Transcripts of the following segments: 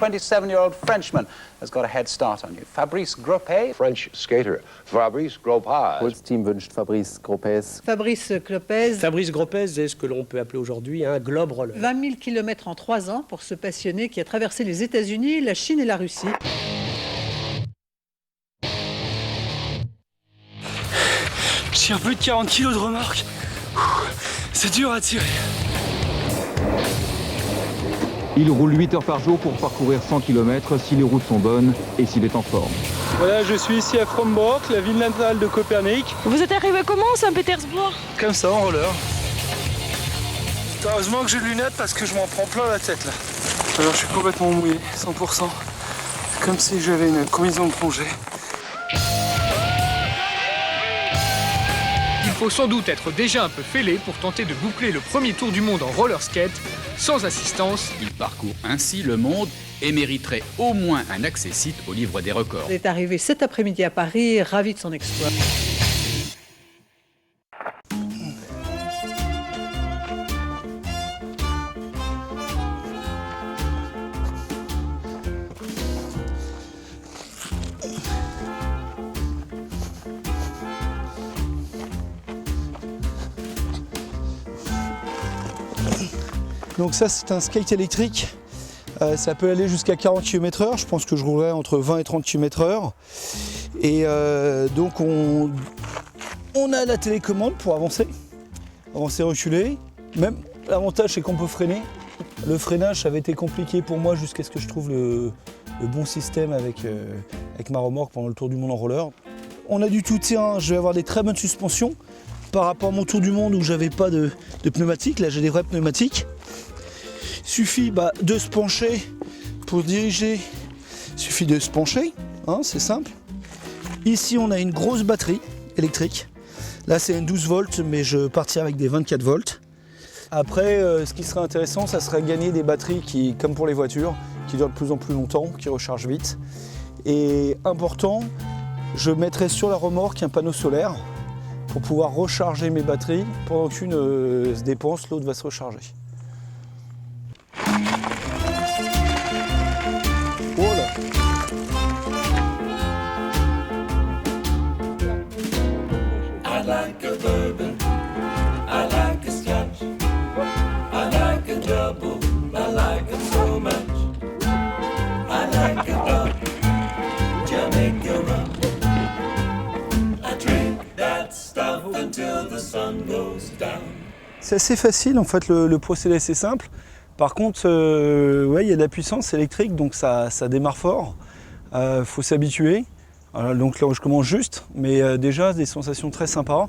27-year-old Frenchman has got a head start on you. Fabrice Groppé. French skater Fabrice Groppé. Das Team wünscht Fabrice Groppé. Fabrice Groppé. Fabrice Groppé est ce que l'on peut appeler aujourd'hui un globe roller. 20 000 km en 3 ans pour ce passionné qui a traversé les États-Unis, la Chine et la Russie. J'ai un peu de 40 kg de remorque. C'est dur à tirer. Il roule 8 heures par jour pour parcourir 100 km si les routes sont bonnes et s'il est en forme. Voilà, je suis ici à Frombork, la ville natale de Copernic. Vous êtes arrivé comment à Saint-Pétersbourg? Comme ça, en roller. Heureusement que j'ai des lunettes parce que je m'en prends plein la tête là. Alors je suis complètement mouillé, 100%. Comme si j'avais une combinaison de plongée. Il faut sans doute être déjà un peu fêlé pour tenter de boucler le premier tour du monde en roller skate sans assistance. Il parcourt ainsi le monde et mériterait au moins un accès site au livre des records. Il est arrivé cet après-midi à Paris, ravi de son exploit. Donc ça c'est un skate électrique, ça peut aller jusqu'à 40 km/h, je pense que je roulerai entre 20 et 30 km/h. Et donc on a la télécommande pour avancer, reculer. Même l'avantage c'est qu'on peut freiner. Le freinage ça avait été compliqué pour moi jusqu'à ce que je trouve le bon système avec ma remorque pendant le tour du monde en roller. On a du tout terrain, je vais avoir des très bonnes suspensions par rapport à mon tour du monde où j'avais pas de pneumatiques, là j'ai des vrais pneumatiques. Il suffit de se pencher pour diriger, il suffit de se pencher, hein, c'est simple. Ici on a une grosse batterie électrique, là c'est une 12 volts mais je partirai avec des 24 volts. Après ce qui serait intéressant ça serait gagner des batteries qui, comme pour les voitures, qui durent de plus en plus longtemps, qui rechargent vite. Et important, je mettrai sur la remorque un panneau solaire pour pouvoir recharger mes batteries. Pendant qu'une se dépense, l'autre va se recharger. Oh là! I like a bourbon, I like a scotch, I like a double, I like it so much. I like a double, Jamaica rum. I drink that stuff until the sun goes down. C'est assez facile, en fait, le procédé c'est simple. Par contre, ouais, il y a de la puissance électrique, donc ça démarre fort. Faut s'habituer. Donc là, je commence juste, mais déjà des sensations très sympas.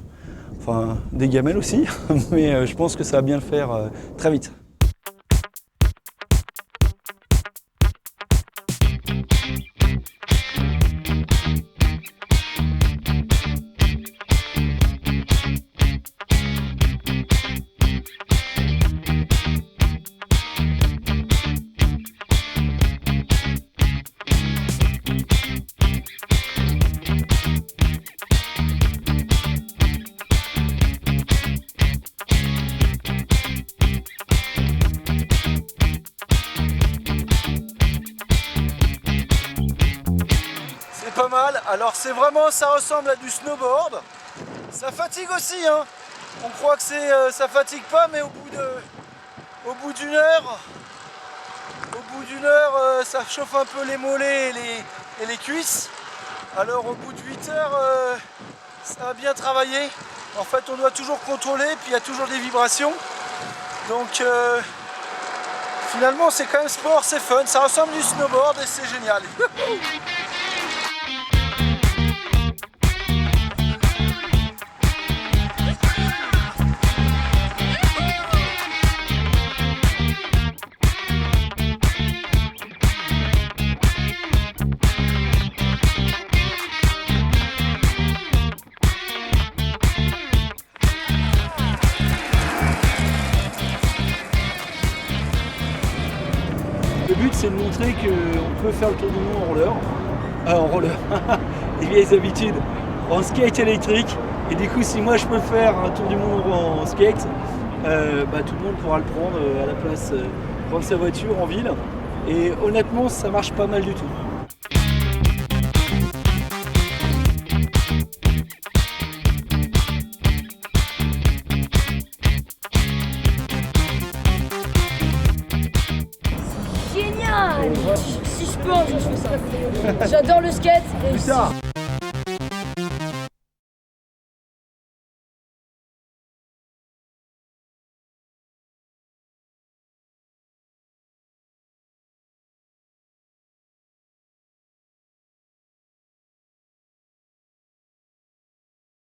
Enfin, des gamelles aussi, mais je pense que ça va bien le faire très vite. Pas mal, alors c'est vraiment, ça ressemble à du snowboard, ça fatigue aussi, hein. On croit que ça fatigue pas, mais au bout d'une heure, ça chauffe un peu les mollets et les cuisses. Alors au bout de 8 heures, ça a bien travaillé. En fait on doit toujours contrôler, puis il y a toujours des vibrations, donc finalement c'est quand même sport, c'est fun, ça ressemble du snowboard et c'est génial. Le but c'est de montrer qu'on peut faire le tour du monde en roller, les vieilles habitudes, en skate électrique. Et du coup si moi je peux faire un tour du monde en skate, tout le monde pourra le prendre à la place, prendre sa voiture en ville. Et honnêtement, ça marche pas mal du tout. Génial! Si je peux, je fais ça. J'adore le skate. Et